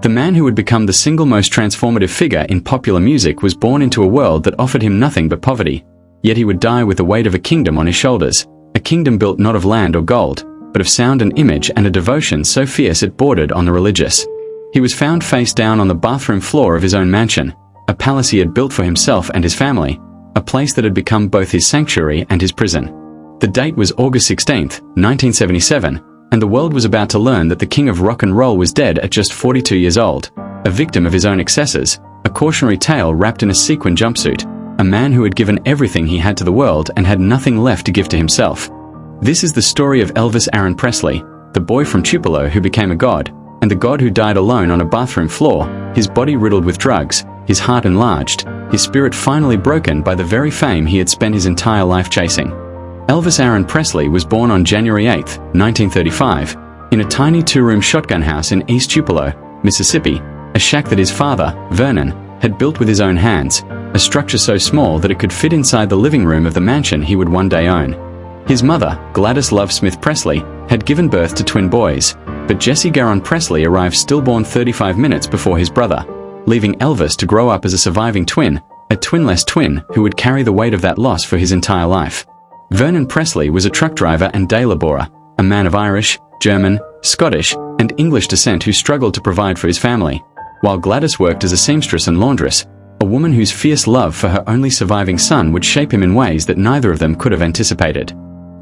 The man who would become the single most transformative figure in popular music was born into a world that offered him nothing but poverty. Yet he would die with the weight of a kingdom on his shoulders, a kingdom built not of land or gold, but of sound and image and a devotion so fierce it bordered on the religious. He was found face down on the bathroom floor of his own mansion, a palace he had built for himself and his family, a place that had become both his sanctuary and his prison. The date was August 16, 1977, and the world was about to learn that the king of rock and roll was dead at just 42 years old, a victim of his own excesses, a cautionary tale wrapped in a sequin jumpsuit, a man who had given everything he had to the world and had nothing left to give to himself. This is the story of Elvis Aaron Presley, the boy from Tupelo who became a god, and the god who died alone on a bathroom floor, his body riddled with drugs, his heart enlarged, his spirit finally broken by the very fame he had spent his entire life chasing. Elvis Aaron Presley was born on January 8, 1935, in a tiny two-room shotgun house in East Tupelo, Mississippi, a shack that his father, Vernon, had built with his own hands, a structure so small that it could fit inside the living room of the mansion he would one day own. His mother, Gladys Love Smith Presley, had given birth to twin boys, but Jesse Garon Presley arrived stillborn 35 minutes before his brother, leaving Elvis to grow up as a surviving twin, a twinless twin who would carry the weight of that loss for his entire life. Vernon Presley was a truck driver and day laborer, a man of Irish, German, Scottish, and English descent who struggled to provide for his family, while Gladys worked as a seamstress and laundress, a woman whose fierce love for her only surviving son would shape him in ways that neither of them could have anticipated.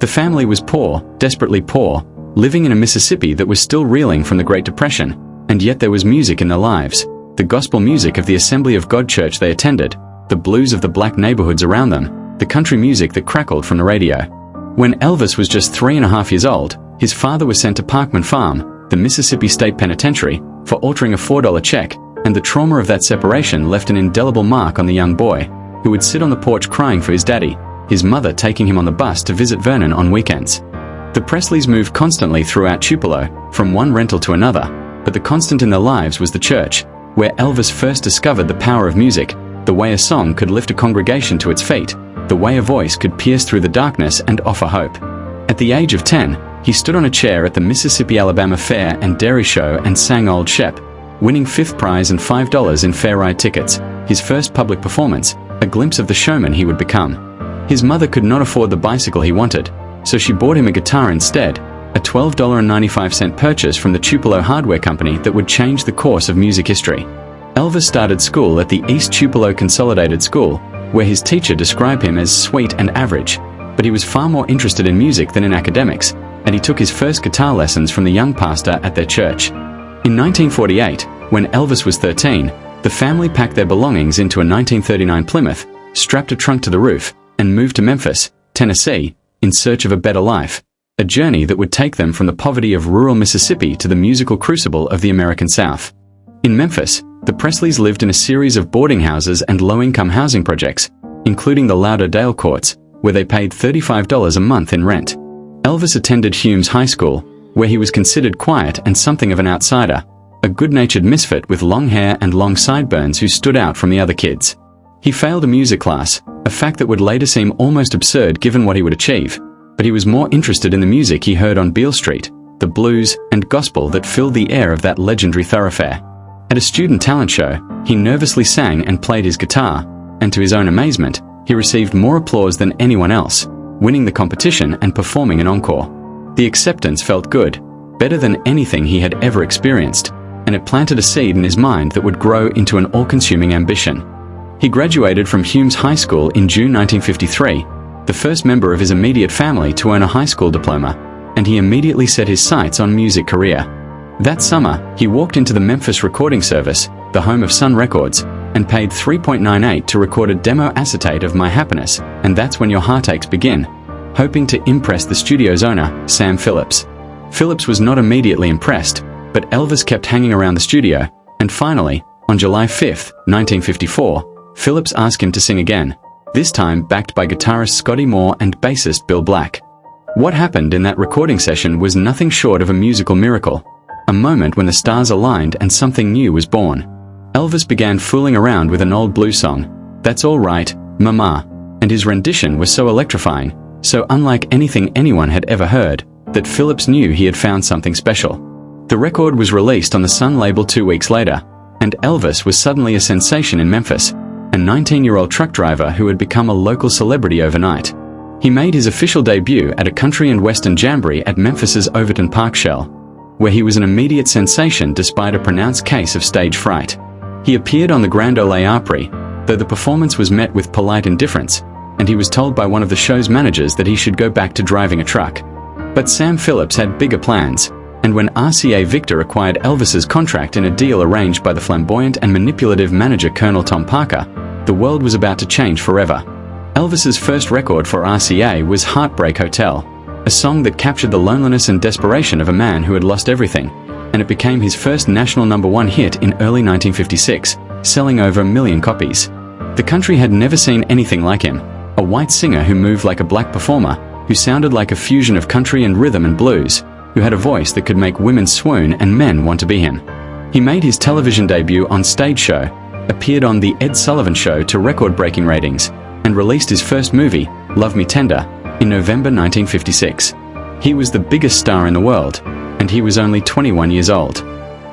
The family was poor, desperately poor, living in a Mississippi that was still reeling from the Great Depression, and yet there was music in their lives, the gospel music of the Assembly of God church they attended, the blues of the black neighborhoods around them, the country music that crackled from the radio. When Elvis was just 3.5 years old, his father was sent to Parkman Farm, the Mississippi State Penitentiary, for altering a $4 check, and the trauma of that separation left an indelible mark on the young boy, who would sit on the porch crying for his daddy, his mother taking him on the bus to visit Vernon on weekends. The Presleys moved constantly throughout Tupelo, from one rental to another, but the constant in their lives was the church, where Elvis first discovered the power of music, the way a song could lift a congregation to its feet, the way a voice could pierce through the darkness and offer hope. At the age of 10, he stood on a chair at the Mississippi-Alabama Fair and Dairy Show and sang Old Shep, winning 5th prize and $5 in fair ride tickets, his first public performance, a glimpse of the showman he would become. His mother could not afford the bicycle he wanted, so she bought him a guitar instead, a $12.95 purchase from the Tupelo Hardware Company that would change the course of music history. Elvis started school at the East Tupelo Consolidated School, where his teacher described him as sweet and average, but he was far more interested in music than in academics, and he took his first guitar lessons from the young pastor at their church. In 1948, when Elvis was 13, the family packed their belongings into a 1939 Plymouth, strapped a trunk to the roof, and moved to Memphis, Tennessee, in search of a better life, a journey that would take them from the poverty of rural Mississippi to the musical crucible of the American South. In Memphis, the Presleys lived in a series of boarding houses and low-income housing projects, including the Lauderdale Courts, where they paid $35 a month in rent. Elvis attended Humes High School, where he was considered quiet and something of an outsider, a good-natured misfit with long hair and long sideburns who stood out from the other kids. He failed a music class, a fact that would later seem almost absurd given what he would achieve, but he was more interested in the music he heard on Beale Street, the blues and gospel that filled the air of that legendary thoroughfare. At a student talent show, he nervously sang and played his guitar, and to his own amazement, he received more applause than anyone else, winning the competition and performing an encore. The acceptance felt good, better than anything he had ever experienced, and it planted a seed in his mind that would grow into an all-consuming ambition. He graduated from Humes High School in June 1953, the first member of his immediate family to earn a high school diploma, and he immediately set his sights on music career. That summer, he walked into the Memphis recording service, the home of Sun Records, and paid $3.98 to record a demo acetate of My Happiness, and That's When Your Heartaches Begin, hoping to impress the studio's owner, Sam Phillips. Phillips was not immediately impressed, but Elvis kept hanging around the studio, and finally, on July 5, 1954, Phillips asked him to sing again, this time backed by guitarist Scotty Moore and bassist Bill Black. What happened in that recording session was nothing short of a musical miracle, a moment when the stars aligned and something new was born. Elvis began fooling around with an old blues song, That's All Right, Mama, and his rendition was so electrifying, so unlike anything anyone had ever heard, that Phillips knew he had found something special. The record was released on the Sun label 2 weeks later, and Elvis was suddenly a sensation in Memphis, a 19-year-old truck driver who had become a local celebrity overnight. He made his official debut at a country and western jamboree at Memphis's Overton Park Shell, where he was an immediate sensation despite a pronounced case of stage fright. He appeared on the Grand Ole Opry, though the performance was met with polite indifference, and he was told by one of the show's managers that he should go back to driving a truck. But Sam Phillips had bigger plans, and when RCA Victor acquired Elvis's contract in a deal arranged by the flamboyant and manipulative manager Colonel Tom Parker, the world was about to change forever. Elvis's first record for RCA was Heartbreak Hotel, a song that captured the loneliness and desperation of a man who had lost everything, and it became his first national #1 hit in early 1956, selling over 1 million copies. The country had never seen anything like him, a white singer who moved like a black performer, who sounded like a fusion of country and rhythm and blues, who had a voice that could make women swoon and men want to be him. He made his television debut on Stage Show, appeared on The Ed Sullivan Show to record-breaking ratings, and released his first movie, Love Me Tender, in November 1956. He was the biggest star in the world, and he was only 21 years old.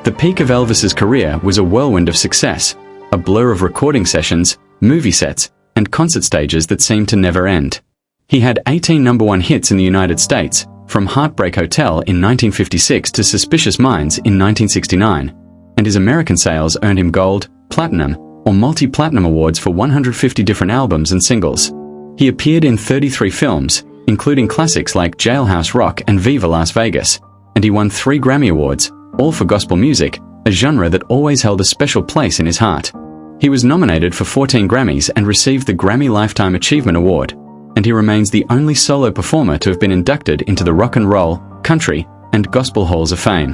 The peak of Elvis's career was a whirlwind of success, a blur of recording sessions, movie sets, and concert stages that seemed to never end. He had 18 #1 hits in the United States, from Heartbreak Hotel in 1956 to Suspicious Minds in 1969, and his American sales earned him gold, platinum, or multi-platinum awards for 150 different albums and singles. He appeared in 33 films, including classics like Jailhouse Rock and Viva Las Vegas, and he won 3 Grammy Awards, all for gospel music, a genre that always held a special place in his heart. He was nominated for 14 Grammys and received the Grammy Lifetime Achievement Award, and he remains the only solo performer to have been inducted into the Rock and Roll, Country, and Gospel Halls of Fame.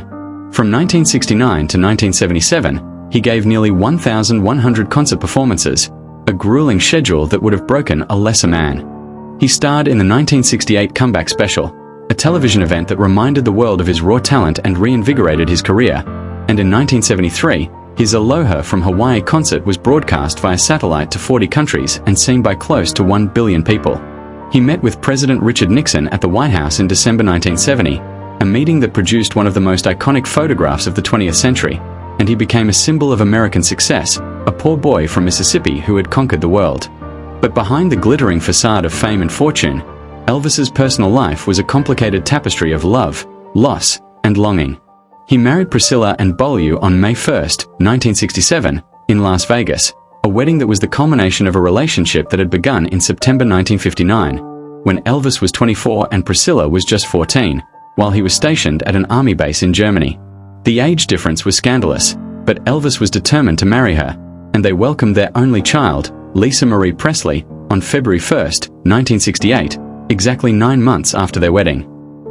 From 1969 to 1977, he gave nearly 1,100 concert performances, a grueling schedule that would have broken a lesser man. He starred in the 1968 Comeback Special, a television event that reminded the world of his raw talent and reinvigorated his career, and in 1973, his Aloha from Hawaii concert was broadcast via satellite to 40 countries and seen by close to 1 billion people. He met with President Richard Nixon at the White House in December 1970, a meeting that produced one of the most iconic photographs of the 20th century, and he became a symbol of American success, a poor boy from Mississippi who had conquered the world. But behind the glittering facade of fame and fortune, Elvis's personal life was a complicated tapestry of love, loss, and longing. He married Priscilla and Beaulieu on May 1, 1967, in Las Vegas, a wedding that was the culmination of a relationship that had begun in September 1959, when Elvis was 24 and Priscilla was just 14, while he was stationed at an army base in Germany. The age difference was scandalous, but Elvis was determined to marry her, and they welcomed their only child, Lisa Marie Presley, on February 1, 1968, exactly 9 months after their wedding.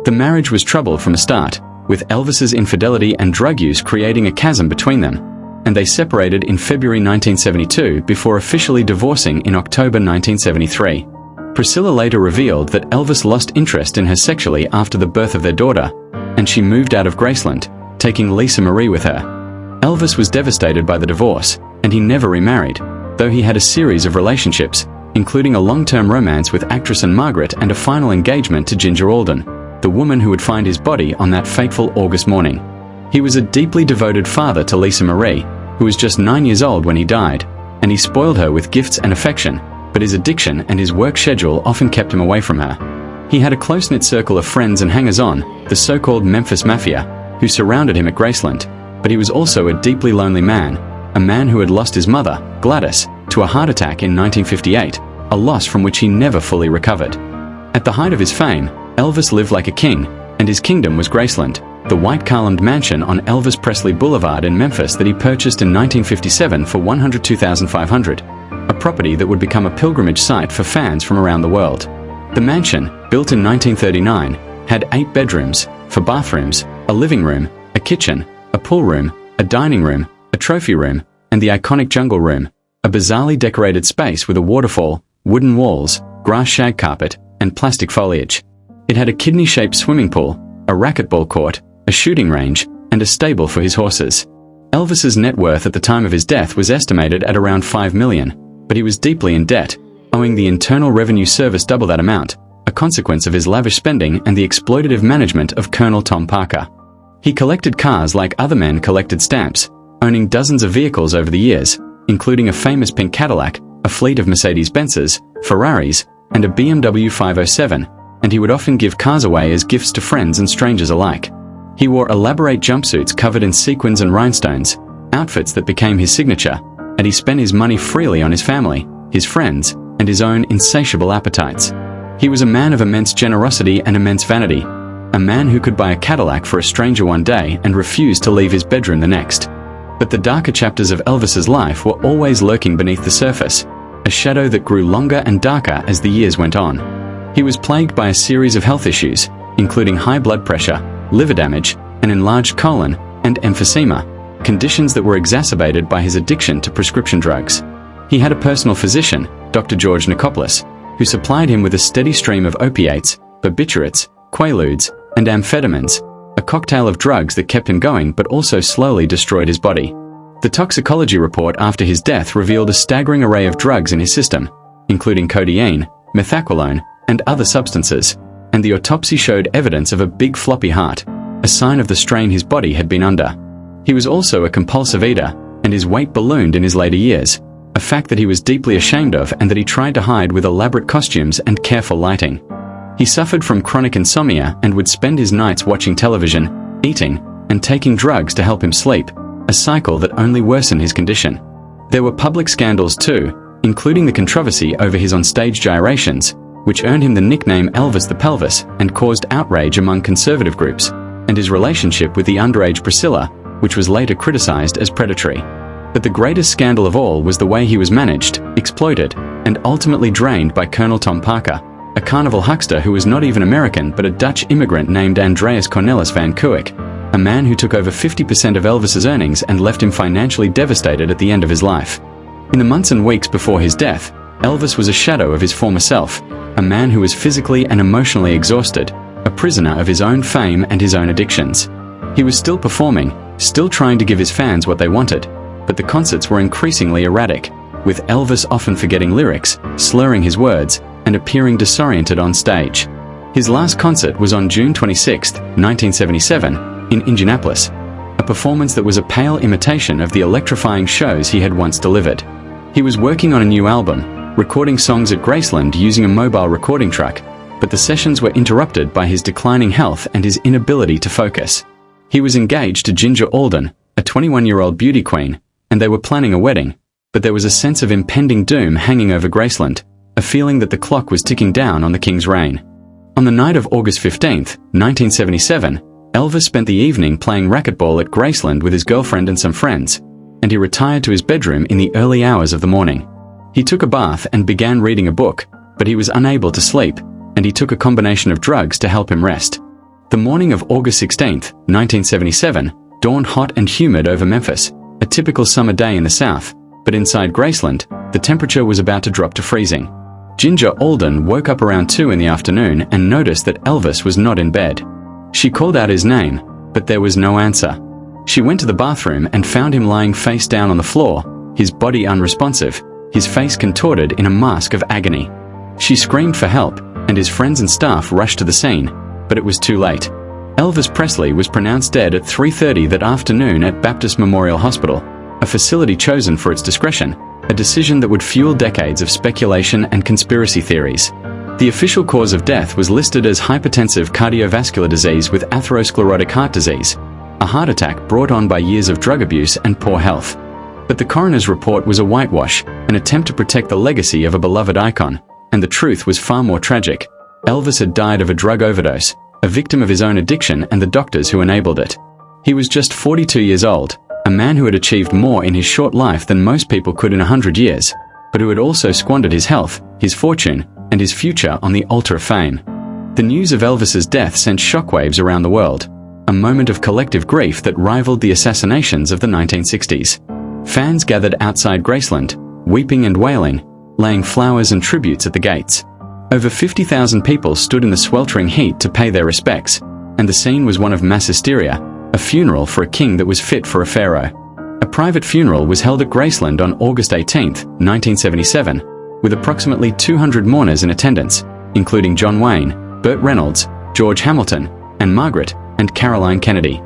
The marriage was troubled from the start, with Elvis's infidelity and drug use creating a chasm between them, and they separated in February 1972 before officially divorcing in October 1973. Priscilla later revealed that Elvis lost interest in her sexually after the birth of their daughter, and she moved out of Graceland, taking Lisa Marie with her. Elvis was devastated by the divorce, and he never remarried, though he had a series of relationships, including a long-term romance with actress Anne Margaret and a final engagement to Ginger Alden, the woman who would find his body on that fateful August morning. He was a deeply devoted father to Lisa Marie, who was just 9 years old when he died, and he spoiled her with gifts and affection, but his addiction and his work schedule often kept him away from her. He had a close-knit circle of friends and hangers-on, the so-called Memphis Mafia, who surrounded him at Graceland, but he was also a deeply lonely man, a man who had lost his mother, Gladys, to a heart attack in 1958, a loss from which he never fully recovered. At the height of his fame, Elvis lived like a king, and his kingdom was Graceland, the white-columned mansion on Elvis Presley Boulevard in Memphis that he purchased in 1957 for $102,500, a property that would become a pilgrimage site for fans from around the world. The mansion, built in 1939, had 8 bedrooms, 4 bathrooms, a living room, a kitchen, a pool room, a dining room, a trophy room, and the iconic jungle room, a bizarrely decorated space with a waterfall, wooden walls, grass shag carpet, and plastic foliage. It had a kidney-shaped swimming pool, a racquetball court, a shooting range, and a stable for his horses. Elvis's net worth at the time of his death was estimated at around $5 million, but he was deeply in debt, owing the Internal Revenue Service double that amount, a consequence of his lavish spending and the exploitative management of Colonel Tom Parker. He collected cars like other men collected stamps, owning dozens of vehicles over the years, including a famous pink Cadillac, a fleet of Mercedes-Benzes, Ferraris, and a BMW 507, and he would often give cars away as gifts to friends and strangers alike. He wore elaborate jumpsuits covered in sequins and rhinestones, outfits that became his signature, and he spent his money freely on his family, his friends, and his own insatiable appetites. He was a man of immense generosity and immense vanity, a man who could buy a Cadillac for a stranger one day and refuse to leave his bedroom the next. But the darker chapters of Elvis's life were always lurking beneath the surface, a shadow that grew longer and darker as the years went on. He was plagued by a series of health issues, including high blood pressure, liver damage, an enlarged colon, and emphysema, conditions that were exacerbated by his addiction to prescription drugs. He had a personal physician, Dr. George Nikopoulos, who supplied him with a steady stream of opiates, barbiturates, quaaludes, and amphetamines, a cocktail of drugs that kept him going but also slowly destroyed his body. The toxicology report after his death revealed a staggering array of drugs in his system, including codeine, methaqualone, and other substances, and the autopsy showed evidence of a big floppy heart, a sign of the strain his body had been under. He was also a compulsive eater, and his weight ballooned in his later years, a fact that he was deeply ashamed of and that he tried to hide with elaborate costumes and careful lighting. He suffered from chronic insomnia and would spend his nights watching television, eating, and taking drugs to help him sleep, a cycle that only worsened his condition. There were public scandals too, including the controversy over his onstage gyrations, which earned him the nickname Elvis the Pelvis and caused outrage among conservative groups, and his relationship with the underage Priscilla, which was later criticized as predatory. But the greatest scandal of all was the way he was managed, exploited, and ultimately drained by Colonel Tom Parker, a carnival huckster who was not even American but a Dutch immigrant named Andreas Cornelis van Kuik, a man who took over 50% of Elvis's earnings and left him financially devastated at the end of his life. In the months and weeks before his death, Elvis was a shadow of his former self, a man who was physically and emotionally exhausted, a prisoner of his own fame and his own addictions. He was still performing, still trying to give his fans what they wanted, but the concerts were increasingly erratic, with Elvis often forgetting lyrics, slurring his words, and appearing disoriented on stage. His last concert was on June 26, 1977, in Indianapolis, a performance that was a pale imitation of the electrifying shows he had once delivered. He was working on a new album, recording songs at Graceland using a mobile recording truck, but the sessions were interrupted by his declining health and his inability to focus. He was engaged to Ginger Alden, a 21-year-old beauty queen, and they were planning a wedding, but there was a sense of impending doom hanging over Graceland, a feeling that the clock was ticking down on the king's reign. On the night of August 15, 1977, Elvis spent the evening playing racquetball at Graceland with his girlfriend and some friends, and he retired to his bedroom in the early hours of the morning. He took a bath and began reading a book, but he was unable to sleep, and he took a combination of drugs to help him rest. The morning of August 16, 1977, dawned hot and humid over Memphis, a typical summer day in the South, but inside Graceland, the temperature was about to drop to freezing. Ginger Alden woke up around 2 in the afternoon and noticed that Elvis was not in bed. She called out his name, but there was no answer. She went to the bathroom and found him lying face down on the floor, his body unresponsive, his face contorted in a mask of agony. She screamed for help, and his friends and staff rushed to the scene, but it was too late. Elvis Presley was pronounced dead at 3:30 that afternoon at Baptist Memorial Hospital, a facility chosen for its discretion, a decision that would fuel decades of speculation and conspiracy theories. The official cause of death was listed as hypertensive cardiovascular disease with atherosclerotic heart disease, a heart attack brought on by years of drug abuse and poor health. But the coroner's report was a whitewash, an attempt to protect the legacy of a beloved icon, and the truth was far more tragic. Elvis had died of a drug overdose, a victim of his own addiction and the doctors who enabled it. He was just 42 years old, a man who had achieved more in his short life than most people could in 100 years, but who had also squandered his health, his fortune, and his future on the altar of fame. The news of Elvis's death sent shockwaves around the world, a moment of collective grief that rivaled the assassinations of the 1960s. Fans gathered outside Graceland, weeping and wailing, laying flowers and tributes at the gates. Over 50,000 people stood in the sweltering heat to pay their respects, and the scene was one of mass hysteria, a funeral for a king that was fit for a pharaoh. A private funeral was held at Graceland on August 18, 1977, with approximately 200 mourners in attendance, including John Wayne, Burt Reynolds, George Hamilton, and Margaret and Caroline Kennedy.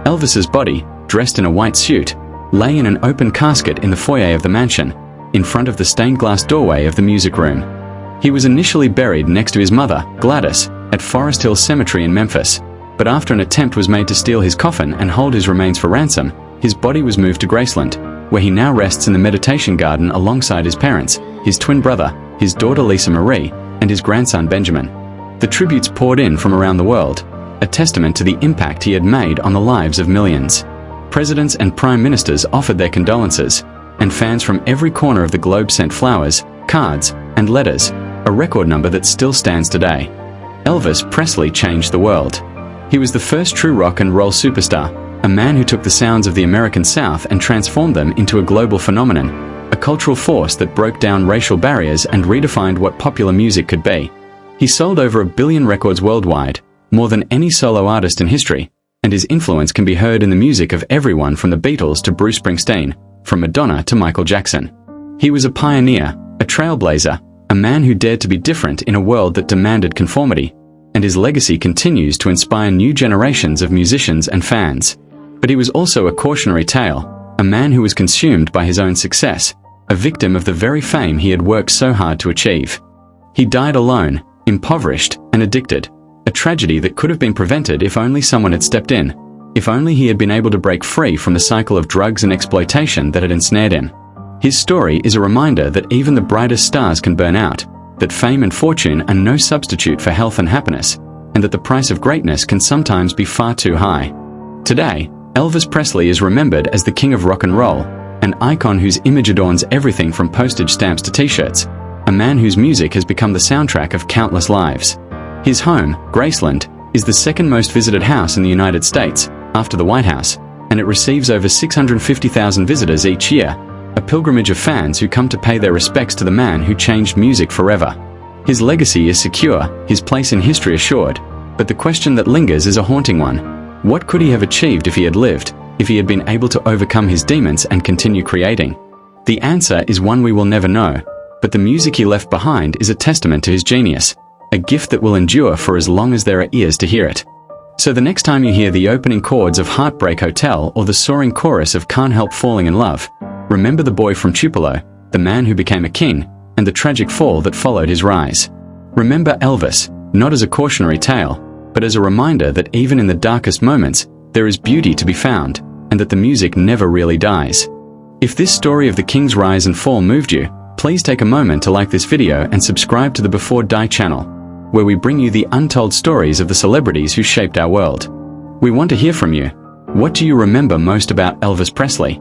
Elvis's body, dressed in a white suit, lay in an open casket in the foyer of the mansion, in front of the stained glass doorway of the music room. He was initially buried next to his mother, Gladys, at Forest Hill Cemetery in Memphis, but after an attempt was made to steal his coffin and hold his remains for ransom, his body was moved to Graceland, where he now rests in the meditation garden alongside his parents, his twin brother, his daughter Lisa Marie, and his grandson Benjamin. The tributes poured in from around the world, a testament to the impact he had made on the lives of millions. Presidents and prime ministers offered their condolences, and fans from every corner of the globe sent flowers, cards, and letters, a record number that still stands today. Elvis Presley changed the world. He was the first true rock and roll superstar, a man who took the sounds of the American South and transformed them into a global phenomenon, a cultural force that broke down racial barriers and redefined what popular music could be. He sold over 1 billion records worldwide, more than any solo artist in history, and his influence can be heard in the music of everyone from the Beatles to Bruce Springsteen, from Madonna to Michael Jackson. He was a pioneer, a trailblazer, a man who dared to be different in a world that demanded conformity, and his legacy continues to inspire new generations of musicians and fans. But he was also a cautionary tale, a man who was consumed by his own success, a victim of the very fame he had worked so hard to achieve. He died alone, impoverished, and addicted, a tragedy that could have been prevented if only someone had stepped in, if only he had been able to break free from the cycle of drugs and exploitation that had ensnared him. His story is a reminder that even the brightest stars can burn out, that fame and fortune are no substitute for health and happiness, and that the price of greatness can sometimes be far too high. Today, Elvis Presley is remembered as the king of rock and roll, an icon whose image adorns everything from postage stamps to t-shirts, a man whose music has become the soundtrack of countless lives. His home, Graceland, is the second most visited house in the United States, after the White House, and it receives over 650,000 visitors each year, a pilgrimage of fans who come to pay their respects to the man who changed music forever. His legacy is secure, his place in history assured, but the question that lingers is a haunting one. What could he have achieved if he had lived, if he had been able to overcome his demons and continue creating? The answer is one we will never know, but the music he left behind is a testament to his genius, a gift that will endure for as long as there are ears to hear it. So the next time you hear the opening chords of Heartbreak Hotel or the soaring chorus of Can't Help Falling in Love, remember the boy from Tupelo, the man who became a king, and the tragic fall that followed his rise. Remember Elvis, not as a cautionary tale, but as a reminder that even in the darkest moments, there is beauty to be found, and that the music never really dies. If this story of the king's rise and fall moved you, please take a moment to like this video and subscribe to the Before Die channel, where we bring you the untold stories of the celebrities who shaped our world. We want to hear from you. What do you remember most about Elvis Presley?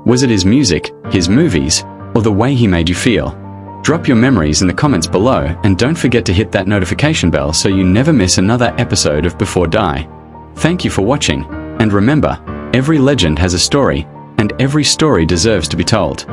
Was it his music, his movies, or the way he made you feel? Drop your memories in the comments below, and don't forget to hit that notification bell so you never miss another episode of Before Die. Thank you for watching, and remember, every legend has a story, and every story deserves to be told.